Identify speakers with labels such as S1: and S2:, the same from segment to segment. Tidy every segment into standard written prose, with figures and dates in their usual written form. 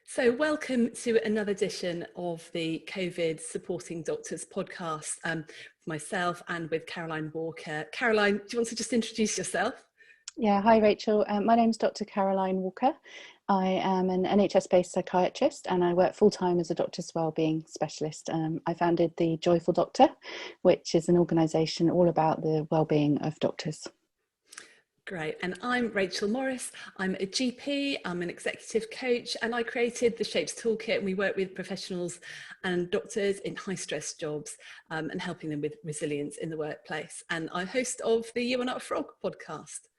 S1: So welcome to another edition of the COVID Supporting Doctors podcast with myself and with Caroline Walker. Caroline, do you want to just introduce yourself?
S2: Yeah, hi Rachel. My name's Dr. Caroline Walker. I am an NHS-based psychiatrist and I work full-time as a doctor's wellbeing specialist. I founded the Joyful Doctor, which is an organisation all about the wellbeing of doctors.
S1: Great. And I'm Rachel Morris. I'm a GP, I'm an executive coach, and I created the Shapes Toolkit, and we work with professionals and doctors in high stress jobs and helping them with resilience in the workplace. And I'm host of the You Are Not a Frog podcast.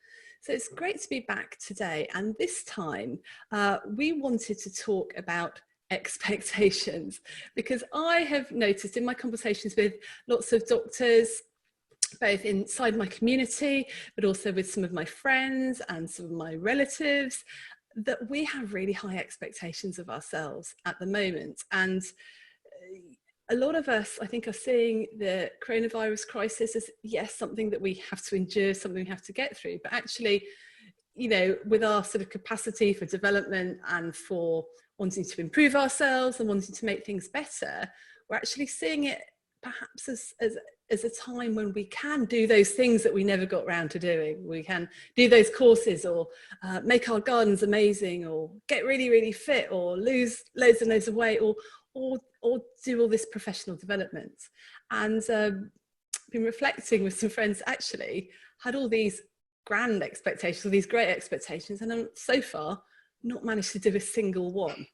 S1: So it's great to be back today. And this time we wanted to talk about expectations, because I have noticed in my conversations with lots of doctors, both inside my community, but also with some of my friends and some of my relatives, that we have really high expectations of ourselves at the moment. And a lot of us, I think, are seeing the coronavirus crisis as, yes, something that we have to endure, something we have to get through. But actually, you know, with our sort of capacity for development and for wanting to improve ourselves and wanting to make things better, we're actually seeing it perhaps as a time when we can do those things that we never got round to doing. We can do those courses, or make our gardens amazing, or get really, really fit, or lose loads and loads of weight, or do all this professional development. And been reflecting with some friends, actually had all these grand expectations, all these great expectations, and I'm so far not managed to do a single one.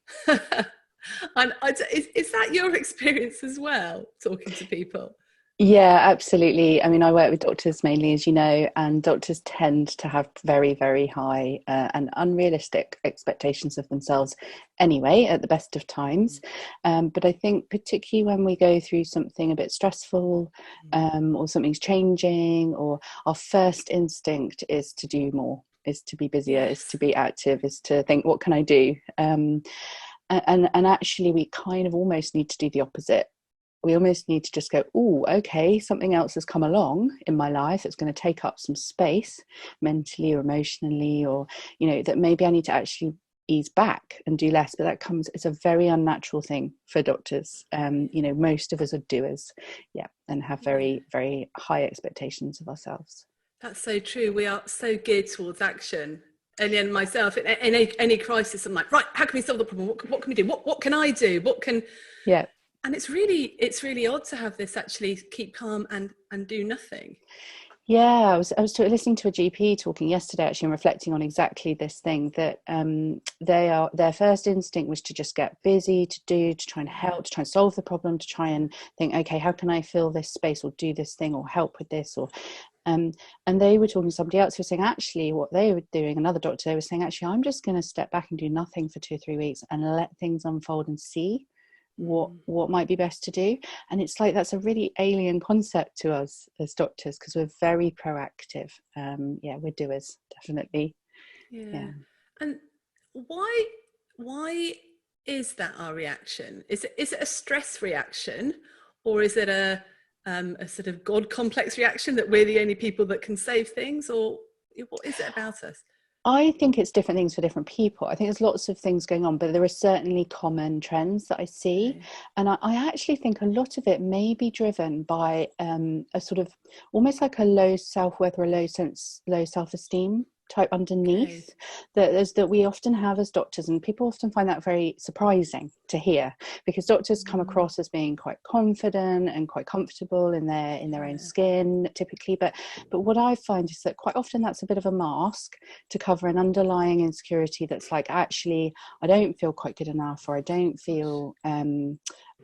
S1: And is that your experience as well, talking to people?
S2: Yeah, absolutely. I mean, I work with doctors mainly, as you know, and doctors tend to have very, very high and unrealistic expectations of themselves anyway, at the best of times. But I think particularly when we go through something a bit stressful, or something's changing, or our first instinct is to do more, is to be busier,
S1: Yes.
S2: is to be active, is to think, what can I do? And actually, we kind of almost need to do the opposite. We almost need to just go, oh, okay, something else has come along in my life that's going to take up some space mentally or emotionally, or, you know, that maybe I need to actually ease back and do less. But that comes, it's a very unnatural thing for doctors. You know, most of us are doers, and have very, very high expectations of ourselves.
S1: That's so true. We are so geared towards action. And then myself, in any crisis, I'm like, right, how can we solve the problem? What can we do? What can I do?
S2: Yeah.
S1: And it's really odd to have this actually keep calm and do nothing.
S2: Yeah, I was listening to a GP talking yesterday, actually, and reflecting on exactly this thing, that their first instinct was to just get busy, to try and help, to try and solve the problem, to try and think, okay, how can I fill this space, or do this thing, or help with this, or and they were talking to somebody else who was saying, actually, what they were doing, another doctor was saying, actually, I'm just going to step back and do nothing for 2 or 3 weeks and let things unfold and see what might be best to do. And it's like, that's a really alien concept to us as doctors, because we're very proactive. We're doers, definitely.
S1: Yeah. And why is that our reaction? Is it a stress reaction, or is it a sort of God complex reaction that we're the only people that can save things, or what is it about us?
S2: I think it's different things for different people. I think there's lots of things going on, but there are certainly common trends that I see.
S1: Okay.
S2: And I actually think a lot of it may be driven by a sort of almost like a low self-worth or a low self-esteem type underneath, that we often have as doctors, and people often find that very surprising to hear, because doctors come across as being quite confident and quite comfortable in their own skin typically, but what I find is that quite often that's a bit of a mask to cover an underlying insecurity that's like, actually, I don't feel quite good enough, or I don't feel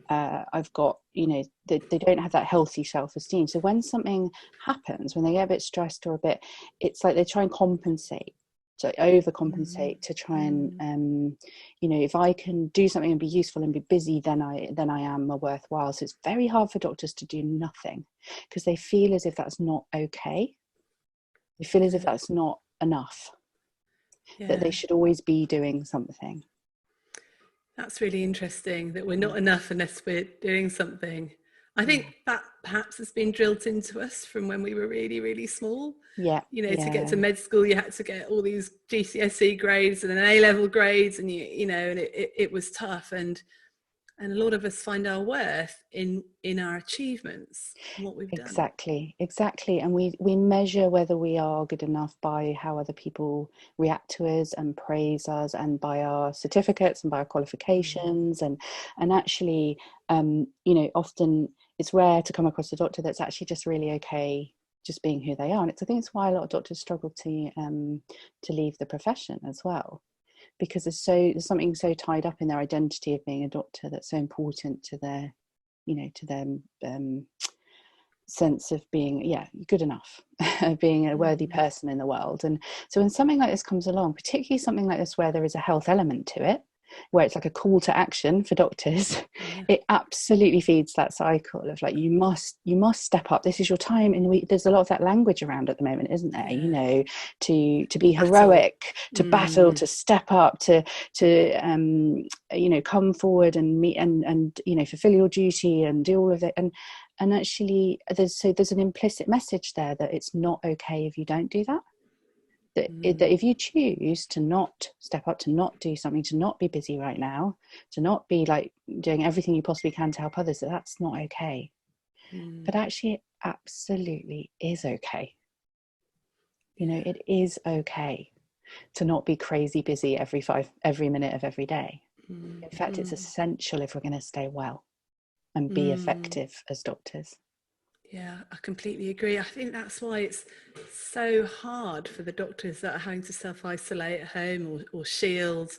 S2: I've got, you know, they don't have that healthy self-esteem. So when something happens, when they get a bit stressed or a bit, it's like they try and compensate, to overcompensate, to try and you know, if I can do something and be useful and be busy, then I am a worthwhile. So it's very hard for doctors to do nothing, because they feel as if that's not okay. They feel as if that's not enough, that they should always be doing something.
S1: That's really interesting, that we're not enough unless we're doing something. I think that perhaps has been drilled into us from when we were really, really small.
S2: Yeah.
S1: To get to med school, you had to get all these GCSE grades and then A-level grades, and and it was tough. And a lot of us find our worth in our achievements and what we've done.
S2: Exactly. And we measure whether we are good enough by how other people react to us and praise us, and by our certificates and by our qualifications. And actually, often it's rare to come across a doctor that's actually just really okay just being who they are. And I think it's why a lot of doctors struggle to leave the profession as well, because there's something so tied up in their identity of being a doctor that's so important to their sense of being good enough, being a worthy person in the world. And so when something like this comes along, particularly something like this where there is a health element to it, where it's like a call to action for doctors, it absolutely feeds that cycle of like, you must step up, this is your time. And there's a lot of that language around at the moment, isn't there? To be heroic, to battle, to step up, to come forward and meet and fulfill your duty and do all of it. And actually there's an implicit message there that it's not okay if you don't do that. That if you choose to not step up, to not do something, to not be busy right now, to not be like doing everything you possibly can to help others, that's not okay. But actually it absolutely is okay. It is okay to not be crazy busy every minute of every day. In fact, it's essential if we're going to stay well and be effective as doctors.
S1: Yeah, I completely agree. I think that's why it's so hard for the doctors that are having to self-isolate at home or shield,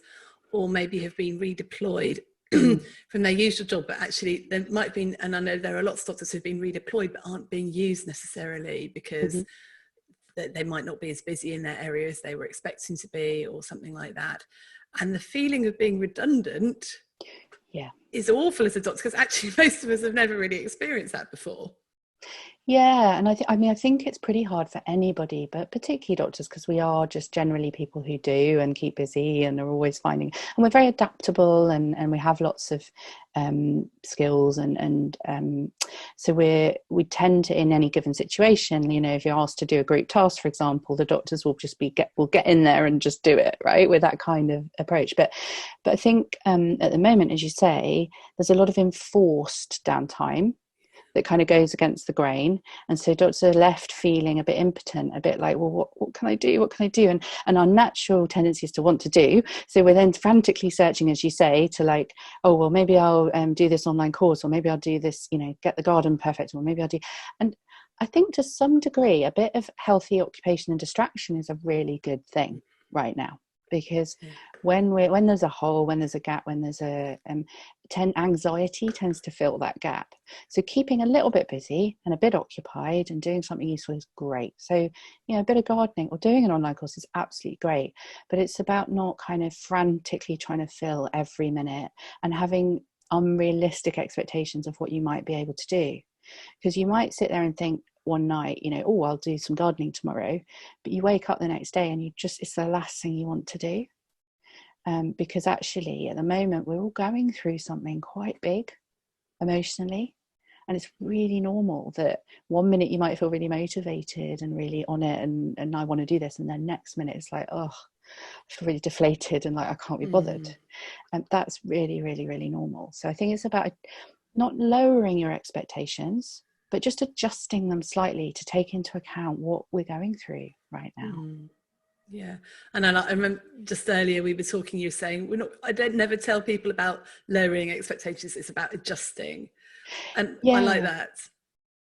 S1: or maybe have been redeployed from their usual job. But actually there might have been, and I know there are lots of doctors who've been redeployed but aren't being used necessarily because they might not be as busy in their area as they were expecting to be, or something like that. And the feeling of being redundant is awful as a doctor, because actually most of us have never really experienced that before.
S2: Yeah, and I think it's pretty hard for anybody, but particularly doctors, because we are just generally people who do and keep busy and are always finding, and we're very adaptable, and we have lots of skills, and so we tend to, in any given situation, if you're asked to do a group task, for example, the doctors will just will get in there and just do it, right, with that kind of approach. But I think at the moment, as you say, there's a lot of enforced downtime that kind of goes against the grain, and so doctors are left feeling a bit impotent, a bit like, well, what can I do, and our natural tendency is to want to do, so we're then frantically searching, as you say, to like, oh well, maybe I'll do this online course, or maybe I'll do this, get the garden perfect, or maybe I'll do. And I think to some degree a bit of healthy occupation and distraction is a really good thing right now, because when there's a hole, when there's a gap, when there's anxiety tends to fill that gap. So keeping a little bit busy and a bit occupied and doing something useful is great. So a bit of gardening or doing an online course is absolutely great, but it's about not kind of frantically trying to fill every minute and having unrealistic expectations of what you might be able to do, because you might sit there and think one night, oh, I'll do some gardening tomorrow, but you wake up the next day and it's the last thing you want to do. Because actually at the moment we're all going through something quite big emotionally, and it's really normal that one minute you might feel really motivated and really on it and I want to do this, and then next minute it's like, oh, I feel really deflated and like I can't be bothered. And that's really, really, really normal. So I think it's about not lowering your expectations, but just adjusting them slightly to take into account what we're going through right now.
S1: Yeah, and I remember just earlier we were talking, you were saying I don't never tell people about lowering expectations, it's about adjusting, and I like that.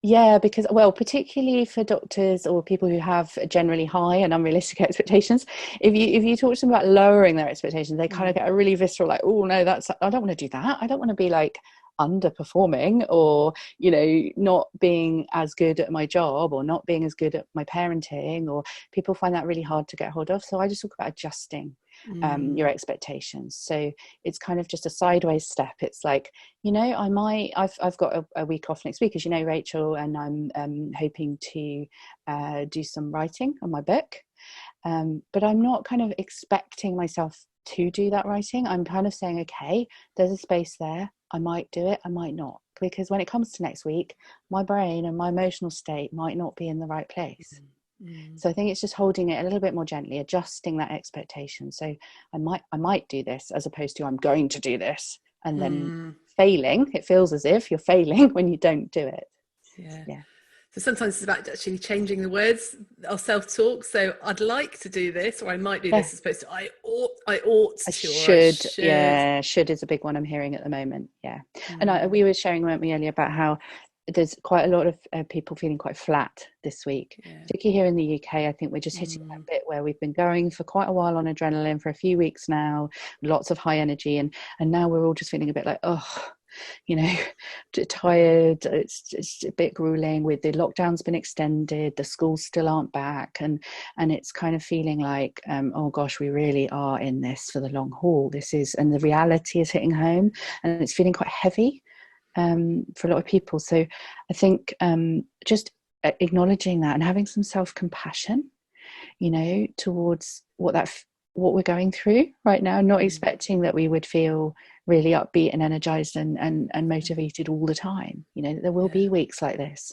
S2: Yeah, because, well, particularly for doctors or people who have generally high and unrealistic expectations, if you talk to them about lowering their expectations, they kind of get a really visceral, like, oh no, I don't want to do that. I don't want to be like underperforming or not being as good at my job or not being as good at my parenting, or people find that really hard to get hold of. So I just talk about adjusting your expectations. So it's kind of just a sideways step. It's like, I've got a week off next week, as you know, Rachel, and I'm hoping to do some writing on my book, but I'm not kind of expecting myself to do that writing. I'm kind of saying, okay, there's a space there. I might do it, I might not, because when it comes to next week, my brain and my emotional state might not be in the right place. So I think it's just holding it a little bit more gently, adjusting that expectation. So I might do this, as opposed to I'm going to do this, and then failing. It feels as if you're failing when you don't do it. Yeah.
S1: So sometimes it's about actually changing the words, our self-talk. So I'd like to do this, or I might do this, as opposed to I ought to,
S2: should. Yeah, should is a big one I'm hearing at the moment. Yeah. And we were sharing, weren't we, earlier, about how there's quite a lot of people feeling quite flat this week, particularly here in the UK. I think we're just hitting that bit where we've been going for quite a while on adrenaline for a few weeks now, lots of high energy, and now we're all just feeling a bit like, tired. It's a bit grueling. With the lockdown's been extended, the schools still aren't back, and it's kind of feeling like, oh gosh, we really are in this for the long haul. And the reality is hitting home, and it's feeling quite heavy for a lot of people. So I think just acknowledging that and having some self-compassion, towards what we're going through right now, not expecting that we would feel really upbeat and energized and motivated all the time. There will be weeks like this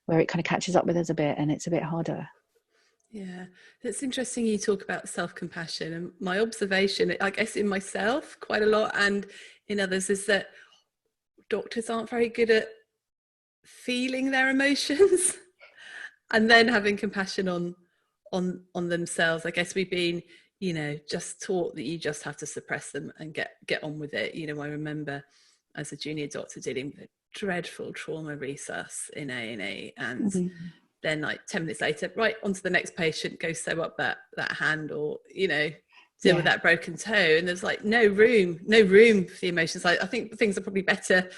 S2: where it kind of catches up with us a bit, and it's a bit harder.
S1: Yeah, it's interesting you talk about self-compassion, and my observation, I guess, in myself quite a lot and in others, is that doctors aren't very good at feeling their emotions and then having compassion on themselves. I guess we've been just taught that you just have to suppress them and get on with it. I remember as a junior doctor dealing with a dreadful trauma resus in A&E, and then like 10 minutes later, right, onto the next patient, go sew up that hand, or deal with that broken toe. And there's like no room for the emotions. I think things are probably better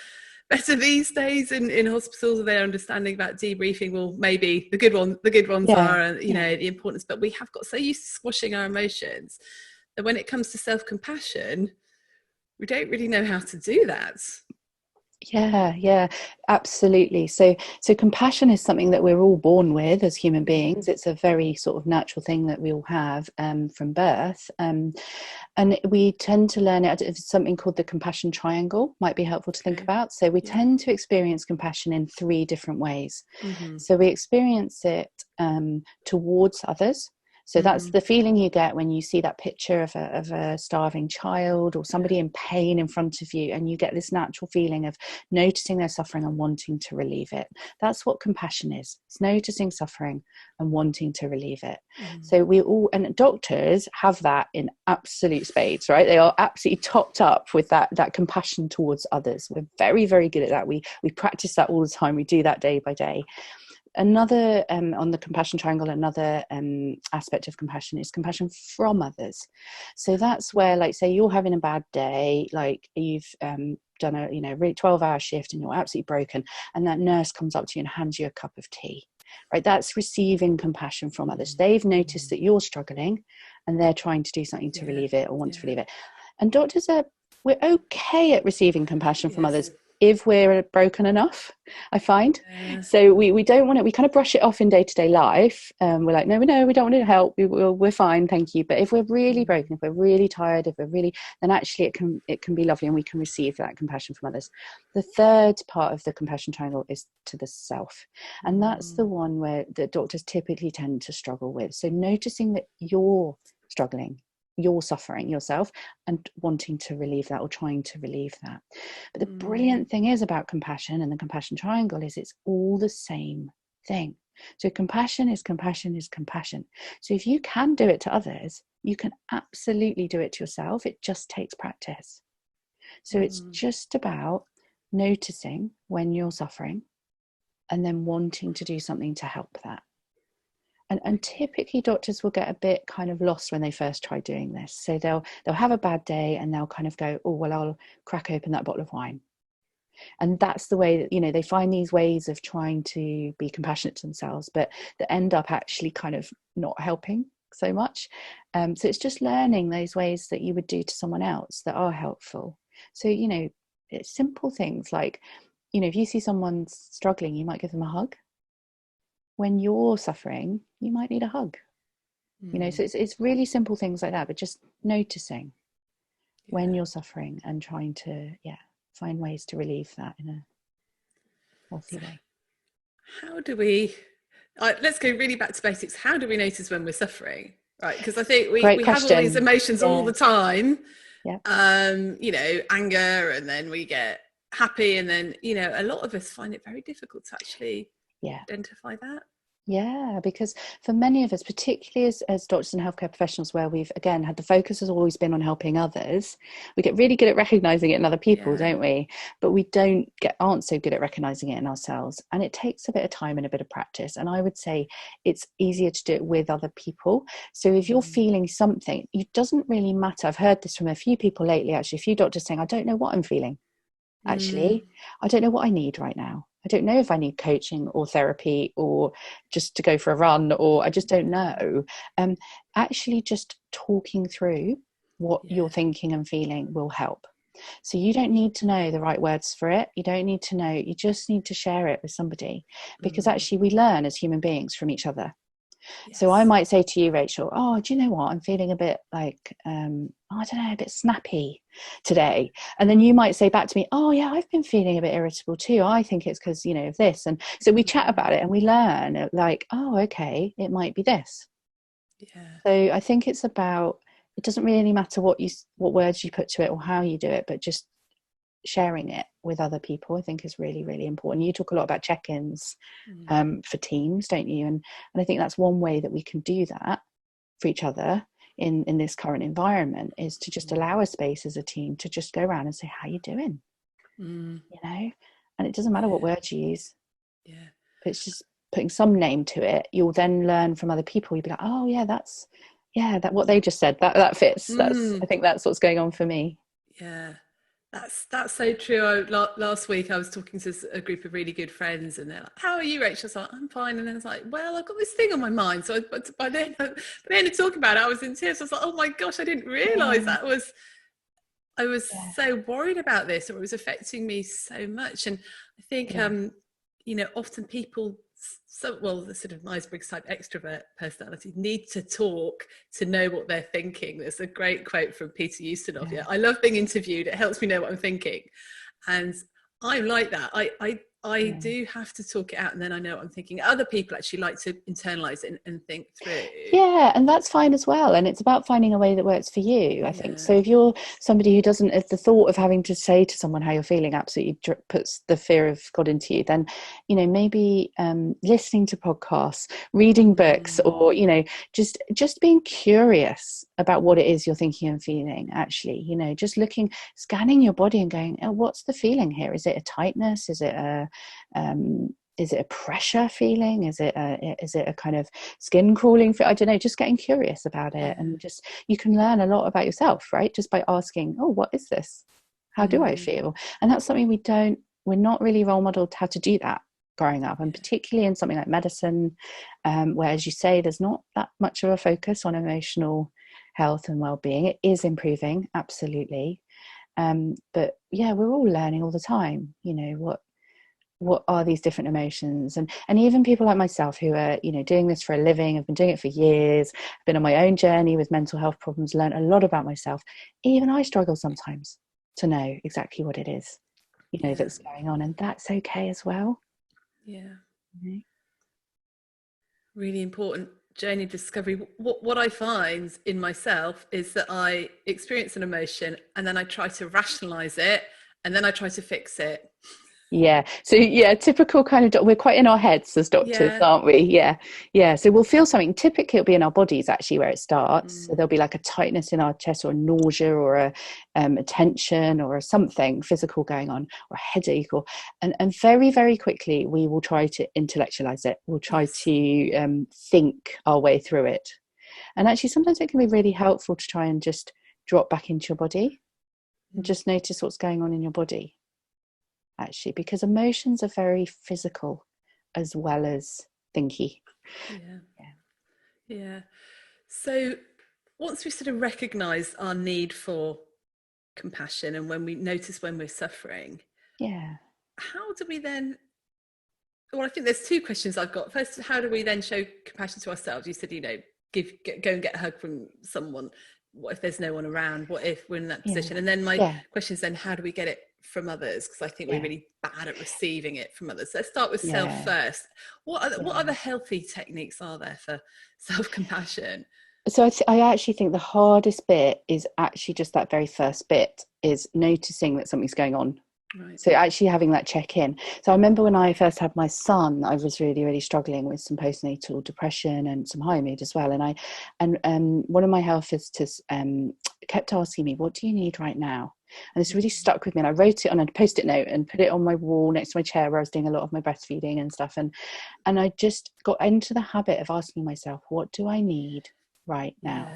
S1: these days in hospitals. They're understanding about debriefing. Well, maybe the good ones are, and the importance, but we have got so used to squashing our emotions that when it comes to self-compassion, we don't really know how to do that.
S2: Yeah, absolutely. So compassion is something that we're all born with as human beings. It's a very sort of natural thing that we all have from birth. And we tend to learn it. It's something called the compassion triangle, might be helpful to think about. So we tend to experience compassion in 3 different ways. So we experience it towards others. So that's the feeling you get when you see that picture of a starving child or somebody in pain in front of you, and you get this natural feeling of noticing their suffering and wanting to relieve it. That's what compassion is. It's noticing suffering and wanting to relieve it. So we all, and doctors have that in absolute spades, right? They are absolutely topped up with that compassion towards others. We're very, very good at that. We practice that all the time. We do that day by day. Another on the compassion triangle, another aspect of compassion is compassion from others. So that's where, like, say you're having a bad day, like you've done a really 12-hour shift and you're absolutely broken, and that nurse comes up to you and hands you a cup of tea, right? That's receiving compassion from others. They've noticed that you're struggling and they're trying to do something to relieve it or want to relieve it. And doctors we're okay at receiving compassion from others if we're broken enough, I find. So we don't want it, we kind of brush it off in day-to-day life. We're like, no, we don't want to help, we're fine, thank you. But if we're really broken, if we're really tired, then actually it can be lovely, and we can receive that compassion from others. The third part of the compassion triangle is to the self, and that's the one where the doctors typically tend to struggle with. So noticing that you're struggling, you're suffering yourself, and wanting to relieve that or trying to relieve that. But the brilliant thing is about compassion and the compassion triangle is it's all the same thing. So compassion is compassion is compassion. So if you can do it to others, you can absolutely do it to yourself. It just takes practice. So it's just about noticing when you're suffering and then wanting to do something to help that. And typically doctors will get a bit kind of lost when they first try doing this. So they'll have a bad day and they'll kind of go, oh, well, I'll crack open that bottle of wine. And that's the way that, they find these ways of trying to be compassionate to themselves, but that end up actually kind of not helping so much. So it's just learning those ways that you would do to someone else that are helpful. So, it's simple things like, if you see someone struggling, you might give them a hug. When you're suffering, you might need a hug. So it's really simple things like that, but just noticing. when you're suffering, and trying to find ways to relieve that in a healthy way.
S1: How do we let's go really back to basics. How do we notice when we're suffering, right? Because I think we have all these emotions all the time. You know, anger, and then we get happy, and then, you know, a lot of us find it very difficult to actually identify that.
S2: Yeah, because for many of us, particularly as doctors and healthcare professionals, where we've, again, had the focus has always been on helping others, we get really good at recognizing it in other people, don't we? But we aren't so good at recognizing it in ourselves. And it takes a bit of time and a bit of practice. And I would say it's easier to do it with other people. So if you're feeling something, it doesn't really matter. I've heard this from a few people lately, actually, a few doctors saying, I don't know what I'm feeling. Actually, I don't know what I need right now. I don't know if I need coaching or therapy or just to go for a run, or I just don't know. Actually, just talking through what you're thinking and feeling will help. So you don't need to know the right words for it. You don't need to know. You just need to share it with somebody, because actually we learn as human beings from each other. So I might say to you, Rachel, oh, do you know what? I'm feeling a bit like, I don't know, a bit snappy today. And then you might say back to me, oh yeah, I've been feeling a bit irritable too. I think it's because, you know, of this. And so we chat about it and we learn, like, oh, okay, it might be this. So I think it's about, it doesn't really matter what words you put to it or how you do it, but just sharing it with other people, I think, is really, really important. You talk a lot about check-ins for teams, don't you? And I think that's one way that we can do that for each other in this current environment, is to just allow a space as a team to just go around and say, how you doing? You know, and it doesn't matter what words you use. It's just putting some name to it. You'll then learn from other people. You'll be like, oh yeah, that's that what they just said, that fits. I think that's what's going on for me.
S1: That's so true. Last week I was talking to a group of really good friends, and they're like, how are you, Rachel? I was like, I'm fine. And then I was like, well, I've got this thing on my mind. So by the end of talking about it, I was in tears. I was like, oh my gosh, I didn't realize I was so worried about this, or it was affecting me so much. And I think you know, often people, the sort of Myers-Briggs type extrovert personality, need to talk to know what they're thinking. There's a great quote from Peter Ustinov. I love being interviewed. It helps me know what I'm thinking. And I'm like that. I do have to talk it out, and then I know what I'm thinking. Other people actually like to internalize it and think through.
S2: Yeah, and that's fine as well. And it's about finding a way that works for you, I think. So if you're somebody who doesn't, if the thought of having to say to someone how you're feeling absolutely puts the fear of God into you, then, you know, maybe listening to podcasts, reading books, or, you know, just being curious about what it is you're thinking and feeling, actually, you know, just scanning your body and going, oh, what's the feeling here? Is it a tightness? Is it a pressure feeling? Is it a kind of skin crawling? I don't know, just getting curious about it. And just, you can learn a lot about yourself, right? Just by asking, oh, what is this? How do I feel? And that's something we're not really role modeled how to do that growing up, and particularly in something like medicine, where, as you say, there's not that much of a focus on emotional health and well-being. It is improving, absolutely. But yeah, we're all learning all the time, you know, what are these different emotions, and even people like myself who are, you know, doing this for a living, I've been doing it for years, I've been on my own journey with mental health problems, learned a lot about myself. Even I struggle sometimes to know exactly what it is, you know, that's going on, and that's okay as well.
S1: Really important journey of discovery. What I find in myself is that I experience an emotion, and then I try to rationalize it, and then I try to fix it.
S2: So typical kind of, we're quite in our heads as doctors, aren't we? So we'll feel something. Typically it'll be in our bodies, actually, where it starts. So there'll be like a tightness in our chest, or a nausea, or a tension, or something physical going on, or a headache, and very, very quickly we will try to intellectualize it. We'll try to think our way through it. And actually sometimes it can be really helpful to try and just drop back into your body and just notice what's going on in your body, actually, because emotions are very physical as well as thinky.
S1: So once we sort of recognize our need for compassion, and when we notice when we're suffering, how do we then, well, I think there's two questions I've got. First, how do we then show compassion to ourselves? You said, you know, go and get a hug from someone. what if there's no one around? What if we're in that position? And then my question is then, how do we get it from others? Because I think we're really bad at receiving it from others. So let's start with self first. What other healthy techniques are there for self-compassion?
S2: So I actually think the hardest bit is actually just that very first bit, is noticing that something's going on. Right. So actually having that check-in. So I remember when I first had my son, I was really, really struggling with some postnatal depression and some high mood as well. And one of my health visitors kept asking me, "What do you need right now?" And this really stuck with me. And I wrote it on a Post-it note and put it on my wall next to my chair where I was doing a lot of my breastfeeding and stuff. And I just got into the habit of asking myself, what do I need right now?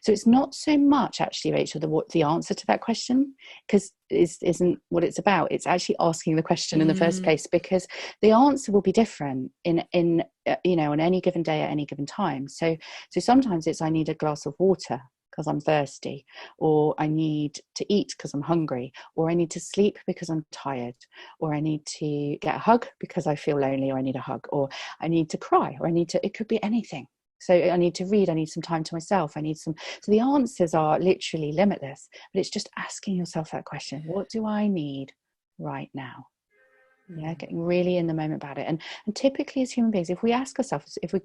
S2: So it's not so much actually, Rachel, the answer to that question, because it isn't what it's about. It's actually asking the question in the first place, because the answer will be different in on any given day at any given time. So sometimes it's, I need a glass of water because I'm thirsty, or I need to eat because I'm hungry, or I need to sleep because I'm tired, or I need to get a hug because I feel lonely, or I need a hug, or I need to cry, or it could be anything. So I need to read, I need some time to myself, so the answers are literally limitless, but it's just asking yourself that question, what do I need right now? Getting really in the moment about it. And typically as human beings, if we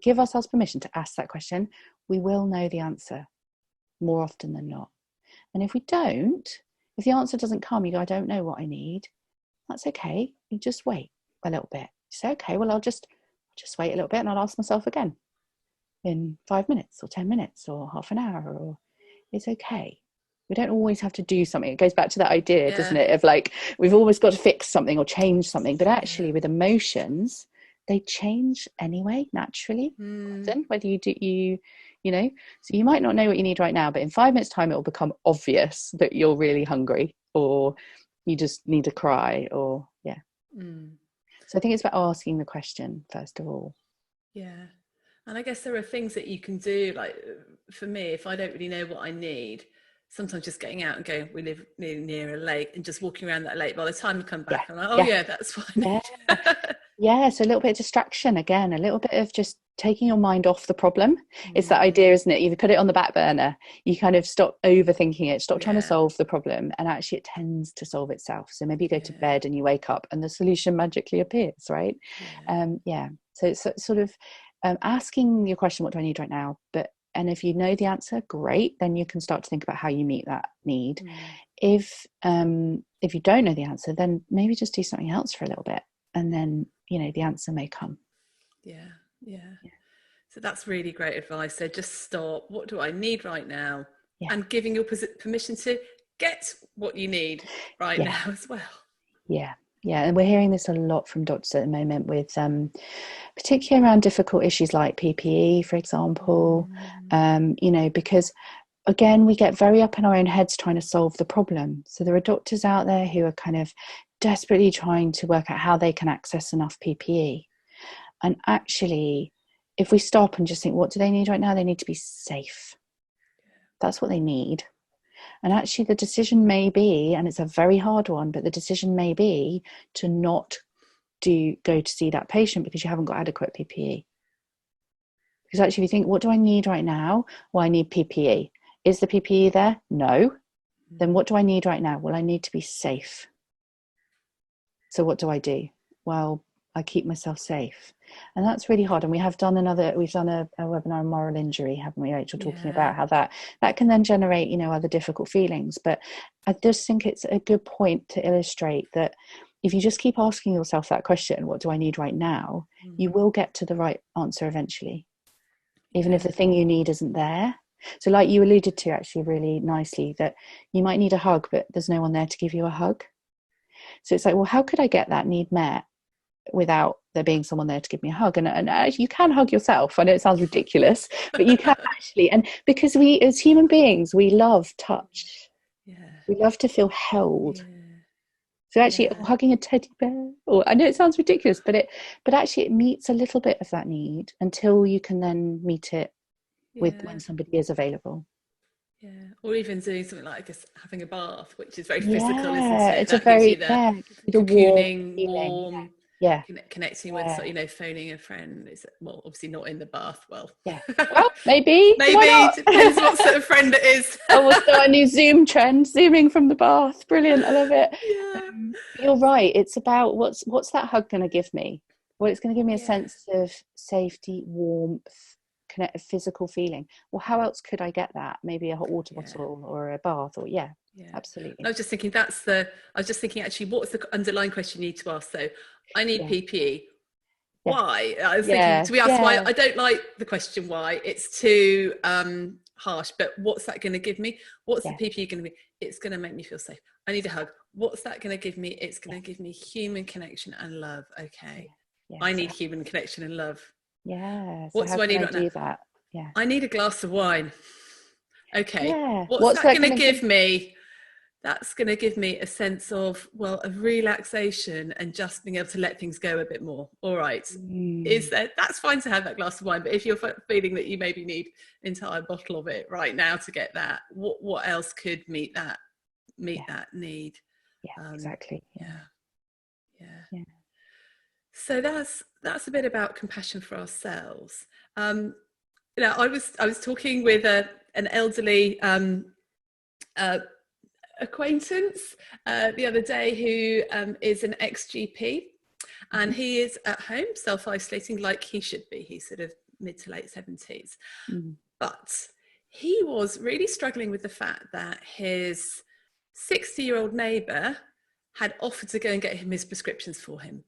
S2: give ourselves permission to ask that question, we will know the answer more often than not. And if the answer doesn't come, you go, I don't know what I need. That's okay. You just wait a little bit. You say, okay, well, I'll just wait a little bit and I'll ask myself again in 5 minutes or 10 minutes or half an hour, or it's okay. We don't always have to do something. It goes back to that idea, doesn't it? Of like, we've always got to fix something or change something. But actually with emotions, they change anyway, naturally. Often, whether so you might not know what you need right now, but in 5 minutes time, it will become obvious that you're really hungry, or you just need to cry, or So I think it's about asking the question first of all.
S1: And I guess there are things that you can do, like for me, if I don't really know what I need, sometimes just getting out and going, we live near a lake, and just walking around that lake, by the time you come back, I'm like, that's what I need.
S2: So a little bit of distraction, again, a little bit of just taking your mind off the problem. It's that idea, isn't it? You put it on the back burner, you kind of stop overthinking it, stop trying to solve the problem, and actually it tends to solve itself. So maybe you go to bed and you wake up and the solution magically appears, right? So it's sort of asking your question, what do I need right now? And if you know the answer, great, then you can start to think about how you meet that need. If you don't know the answer, then maybe just do something else for a little bit, and then the answer may come.
S1: So that's really great advice. So just stop, what do I need right now? And giving your permission to get what you need right now as well.
S2: And we're hearing this a lot from doctors at the moment, with particularly around difficult issues like PPE, for example, because again, we get very up in our own heads trying to solve the problem. So there are doctors out there who are kind of desperately trying to work out how they can access enough PPE. And actually, if we stop and just think, what do they need right now? They need to be safe. That's what they need. And actually the decision may be, and it's a very hard one, but the decision may be to not go to see that patient because you haven't got adequate PPE. Because actually if you think, what do I need right now? Well, I need PPE. Is the PPE there? No. Then what do I need right now? Well, I need to be safe. So what do I do? Well, I keep myself safe. And that's really hard. And we've done a webinar on moral injury, haven't we, Rachel, talking about how that can then generate, other difficult feelings. But I just think it's a good point to illustrate that if you just keep asking yourself that question, what do I need right now? You will get to the right answer eventually, even if the thing you need isn't there. So like you alluded to actually really nicely, that you might need a hug, but there's no one there to give you a hug. So it's like, well, how could I get that need met without there being someone there to give me a hug? And you can hug yourself. I know it sounds ridiculous, but you can actually. And because we as human beings, we love touch. We love to feel held. So actually hugging a teddy bear, or I know it sounds ridiculous, but actually it meets a little bit of that need until you can then meet it with when somebody is available.
S1: Or even doing something like, I guess, having a bath, which is very physical, isn't it?
S2: It's
S1: that
S2: a very
S1: gives you the cocooning, warm
S2: Yeah.
S1: Connecting with, so, you know, phoning a friend is, well, obviously not in the bath. Well,
S2: yeah. Well, maybe.
S1: maybe depends what sort of friend it is.
S2: Oh, we'll start a new Zoom trend, zooming from the bath. Brilliant. I love it.
S1: Yeah.
S2: You're right. It's about what's that hug going to give me? Well, it's going to give me a
S1: Yeah.
S2: sense of safety, warmth, connected physical feeling. Well, how else could I get that? Maybe a hot water bottle or a bath, or absolutely.
S1: And I was just thinking actually, what's the underlying question you need to ask? So I need PPE. Why? I was thinking to be asked why. I don't like the question why. It's too harsh. But what's that going to give me? What's the PPE going to be? It's going to make me feel safe. I need a hug. What's that going to give me? It's going to give me human connection and love. Okay. I need human connection and love.
S2: Yeah.
S1: So what do I need right now?
S2: That? Yeah.
S1: I need a glass of wine. Okay.
S2: Yeah.
S1: What's that going to give me? That's going to give me a sense of, well, of relaxation and just being able to let things go a bit more. All right. That's fine to have that glass of wine, but if you're feeling that you maybe need an entire bottle of it right now to get that, what else could meet that need?
S2: Yeah, exactly.
S1: Yeah. So that's a bit about compassion for ourselves. You know, I was talking with an elderly acquaintance the other day who is an ex-GP, and he is at home self-isolating like he should be. He's sort of mid to late 70s. But he was really struggling with the fact that his 60-year-old neighbour had offered to go and get him his prescriptions for him.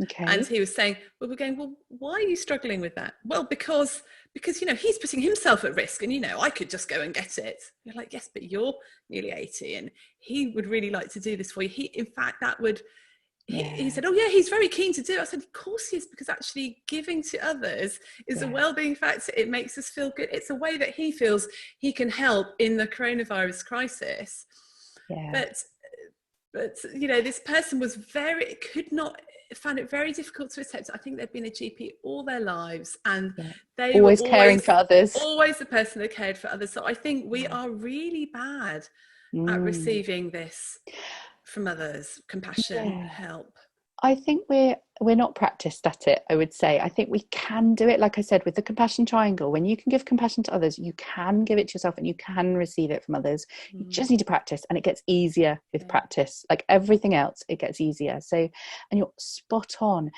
S2: Okay.
S1: And he was saying, well, why are you struggling with that? Well, because, you know, he's putting himself at risk, and, you know, I could just go and get it. You're like, yes, but you're nearly 80 and he would really like to do this for you. He said, oh yeah, he's very keen to do it. I said, of course he is, because actually giving to others is a well-being factor. It makes us feel good. It's a way that he feels he can help in the coronavirus crisis. But you know, this person found it very difficult to accept. I think they've been a GP all their lives, and they
S2: always caring for others.
S1: Always the person that cared for others. So I think we are really bad at receiving this from others, compassion, help.
S2: I think we're not practiced at it, I would say. I think we can do it, like I said, with the compassion triangle. When you can give compassion to others, you can give it to yourself and you can receive it from others. You just need to practice, and it gets easier with practice. Like everything else, it gets easier. So, and you're spot on.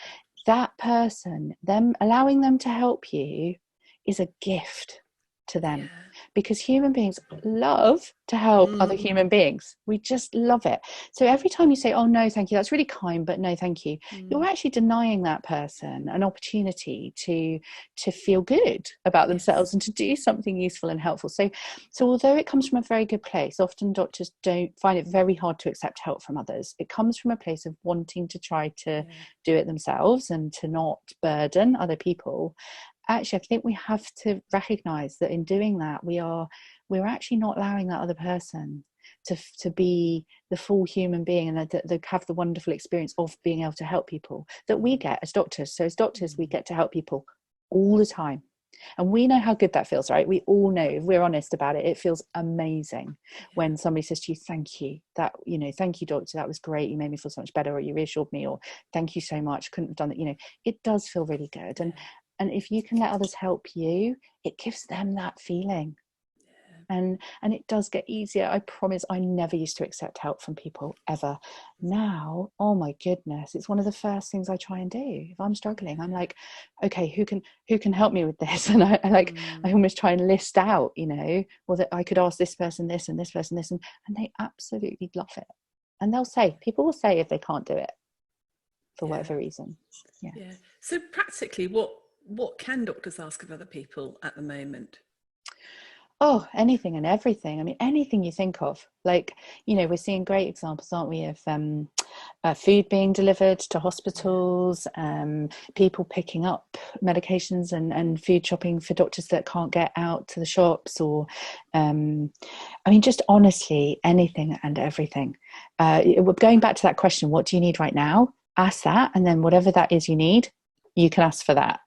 S2: That person, allowing them to help you is a gift to them, because human beings love to help other human beings. We just love it. So every time you say, oh no thank you, that's really kind, but no thank you, you're actually denying that person an opportunity to feel good about themselves and to do something useful and helpful. So although it comes from a very good place, often doctors don't find it very hard to accept help from others. It comes from a place of wanting to try to do it themselves and to not burden other people. Actually, I think we have to recognize that in doing that, we're actually not allowing that other person to be the full human being, and that have the wonderful experience of being able to help people that we get as doctors. So as doctors, we get to help people all the time, and we know how good that feels, right? We all know, if we're honest about it, it feels amazing when somebody says to you, thank you, thank you doctor, that was great, you made me feel so much better, or you reassured me, or thank you so much, couldn't have done that. It does feel really good. And if you can let others help you, it gives them that feeling. And it does get easier. I promise, I never used to accept help from people ever. Now, oh my goodness, it's one of the first things I try and do. If I'm struggling, I'm like, okay, who can help me with this? And I almost try and list out, well, that I could ask this person this and this person this, and they absolutely love it. And people will say if they can't do it for whatever reason. Yeah.
S1: So practically, what can doctors ask of other people at the moment?
S2: Oh, anything and everything. I mean, anything you think of. Like, we're seeing great examples, aren't we, of food being delivered to hospitals, people picking up medications and food shopping for doctors that can't get out to the shops, or, just honestly, anything and everything. Going back to that question, what do you need right now? Ask that, and then whatever that is you need, you can ask for that.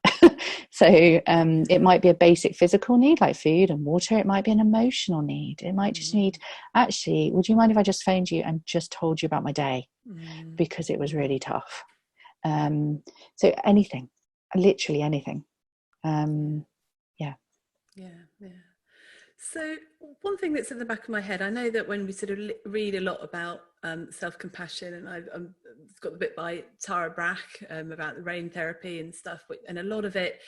S2: So it might be a basic physical need like food and water. It might be an emotional need. It might just need, actually, would you mind if I just phoned you and just told you about my day? Because it was really tough. So anything, literally anything. Yeah.
S1: So one thing that's in the back of my head, I know that when we sort of read a lot about self-compassion, and I've got the bit by Tara Brach about the rain therapy and stuff, and a lot of it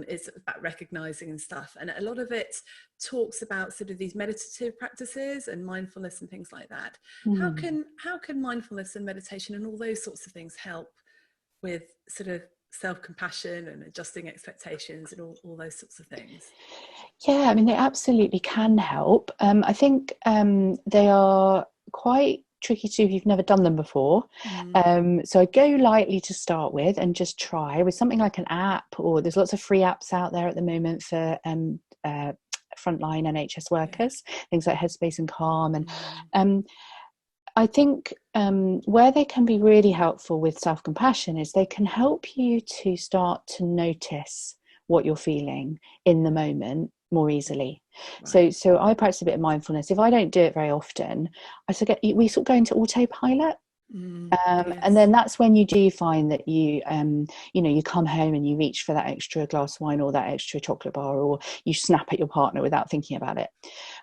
S1: is about recognizing and stuff, and a lot of it talks about sort of these meditative practices and mindfulness and things like that. How can mindfulness and meditation and all those sorts of things help with sort of self-compassion and adjusting expectations and all those sorts of things?
S2: Yeah, I mean, they absolutely can help. I think they are quite tricky to do if you've never done them before. So I'd go lightly to start with and just try with something like an app, or there's lots of free apps out there at the moment for frontline NHS workers, things like Headspace and Calm. And I think where they can be really helpful with self-compassion is they can help you to start to notice what you're feeling in the moment more easily. Right. So I practice a bit of mindfulness. If I don't do it very often, we sort of go into autopilot. And then that's when you do find that you come home and you reach for that extra glass of wine or that extra chocolate bar, or you snap at your partner without thinking about it.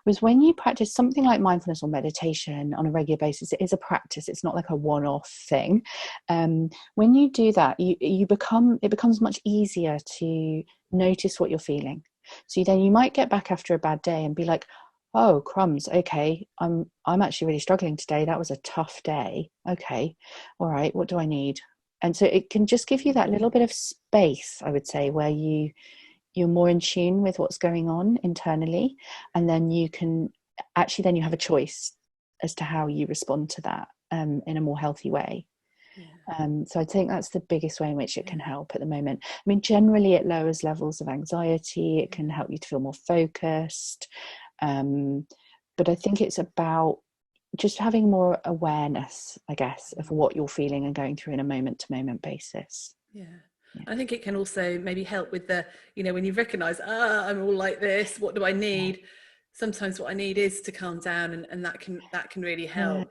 S2: Whereas when you practice something like mindfulness or meditation on a regular basis, it is a practice. It's not like a one-off thing. When you do that, it becomes much easier to notice what you're feeling. So then you might get back after a bad day and be like, oh crumbs, okay, I'm actually really struggling today. That was a tough day. Okay, all right, what do I need? And so it can just give you that little bit of space, I would say, where you're more in tune with what's going on internally, and then you have a choice as to how you respond to that in a more healthy way. So I think that's the biggest way in which it can help at the moment. I mean, generally it lowers levels of anxiety. It can help you to feel more focused. But I think it's about just having more awareness, I guess, of what you're feeling and going through in a moment-to-moment basis.
S1: Yeah. I think it can also maybe help with the, when you recognize, I'm all like this, what do I need? Sometimes what I need is to calm down, and that can really help.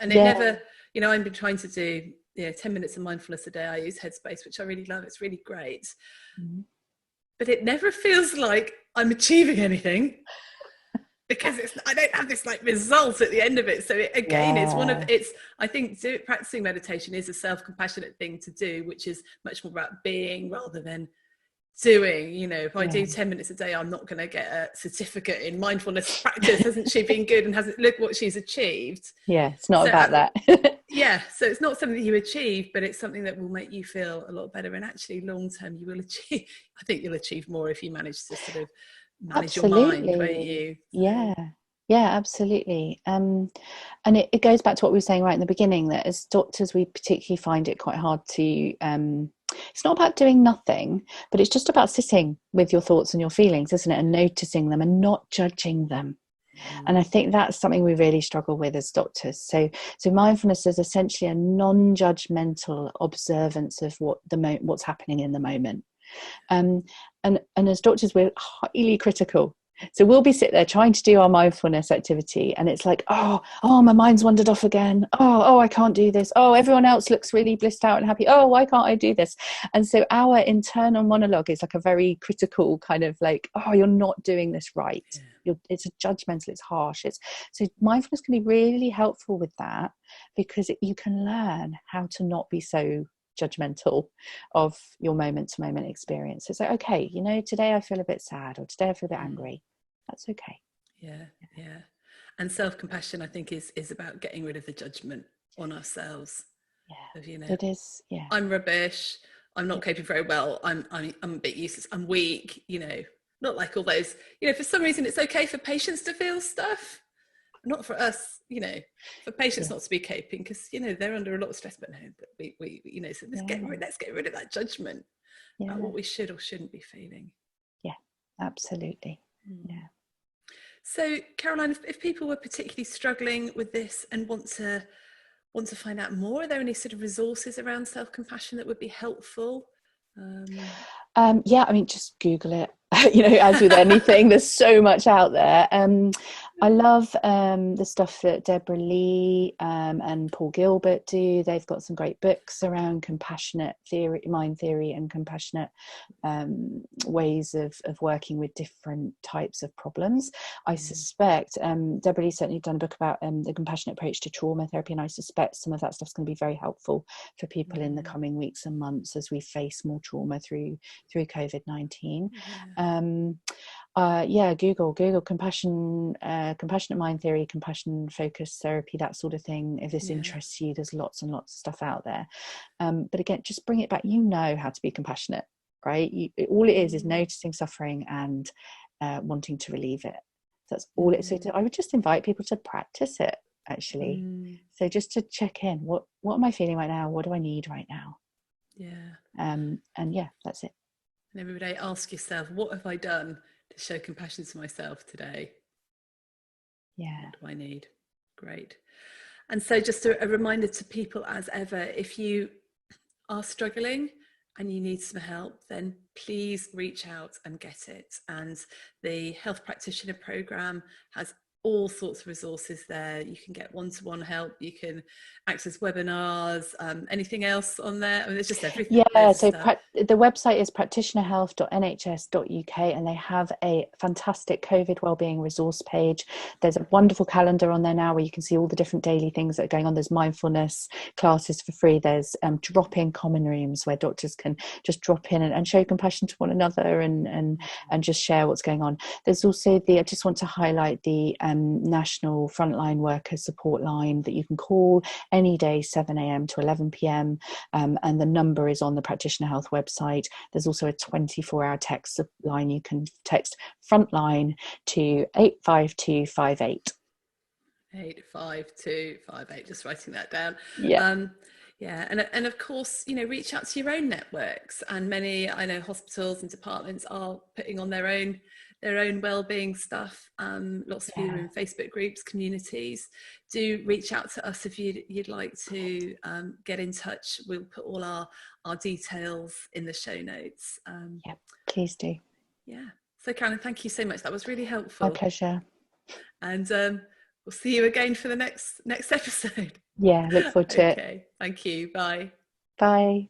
S1: And it never, I've been trying to do 10 minutes of mindfulness a day. I use Headspace, which I really love. It's really great. But it never feels like I'm achieving anything, because I don't have this like result at the end of it. So I think practicing meditation is a self-compassionate thing to do, which is much more about being rather than doing. If I do 10 minutes a day, I'm not going to get a certificate in mindfulness practice. Hasn't she been good, and look what she's achieved?
S2: It's not about that.
S1: So it's not something that you achieve, but it's something that will make you feel a lot better, and actually long term you will achieve. I think you'll achieve more if you manage to sort of manage your mind, won't you?
S2: Absolutely. And it goes back to what we were saying right in the beginning, that as doctors we particularly find it quite hard to it's not about doing nothing, but it's just about sitting with your thoughts and your feelings, isn't it, and noticing them and not judging them. And I think that's something we really struggle with as doctors. So mindfulness is essentially a non-judgmental observance of what's happening in the moment. And as doctors, we're highly critical. So we'll be sitting there trying to do our mindfulness activity, and it's like, oh, my mind's wandered off again. Oh, I can't do this. Oh, everyone else looks really blissed out and happy. Oh, why can't I do this? And so our internal monologue is like a very critical kind of like, oh, you're not doing this right. It's a judgmental, it's harsh. So mindfulness can be really helpful with that, because you can learn how to not be so judgmental of your moment-to-moment experience. It's like, okay, today I feel a bit sad, or today I feel a bit angry. That's okay.
S1: Yeah. And self-compassion, I think, is about getting rid of the judgment on ourselves.
S2: It is.
S1: I'm rubbish. I'm not coping very well. I'm a bit useless. I'm weak. Not like all those. For some reason, it's okay for patients to feel stuff. Not for us, for patients not to be coping, because they're under a lot of stress. But no, but we so let's get rid of that judgment about what we should or shouldn't be feeling.
S2: Absolutely.
S1: So Caroline, if people were particularly struggling with this and want to find out more, are there any sort of resources around self-compassion that would be helpful?
S2: Yeah, I mean, just Google it. As with anything, there's so much out there. I love the stuff that Deborah Lee and Paul Gilbert do. They've got some great books around compassionate theory, mind theory, and compassionate ways of working with different types of problems. I suspect Deborah Lee's certainly done a book about the compassionate approach to trauma therapy, and I suspect some of that stuff's going to be very helpful for people in the coming weeks and months as we face more trauma through COVID-19. Google compassionate mind theory, compassion focused therapy, that sort of thing. If this interests you, there's lots and lots of stuff out there. But again, just bring it back. You know how to be compassionate, right? All it is noticing suffering and wanting to relieve it. That's all it is. So I would just invite people to practice it, actually. So just to check in, what am I feeling right now? What do I need right now? And that's it.
S1: And every day ask yourself, what have I done to show compassion to myself today? What do I need? Great. And so just a reminder to people as ever, if you are struggling and you need some help, then please reach out and get it. And the Health Practitioner Programme has all sorts of resources there. You can get one-to-one help, you can access webinars, anything else on there? I mean, there's just everything.
S2: So the website is practitionerhealth.nhs.uk, and they have a fantastic COVID wellbeing resource page. There's a wonderful calendar on there now where you can see all the different daily things that are going on. There's mindfulness classes for free. There's drop-in common rooms where doctors can just drop in and show compassion to one another and just share what's going on. There's also I just want to highlight the National Frontline Workers Support Line that you can call any day, 7 a.m. to 11 p.m. And the number is on the Practitioner Health website. There's also a 24-hour text line. You can text Frontline to 85258.
S1: 85258, just writing that down. And of course, reach out to your own networks, and many, I know, hospitals and departments are putting on their own wellbeing stuff. Lots of you are in Facebook groups, communities. Do reach out to us if you'd like to get in touch. We'll put all our details in the show notes.
S2: Please do.
S1: So Carolyn, thank you so much. That was really helpful.
S2: My pleasure.
S1: And we'll see you again for the next episode.
S2: Look forward to it.
S1: Okay, thank you. Bye.
S2: Bye.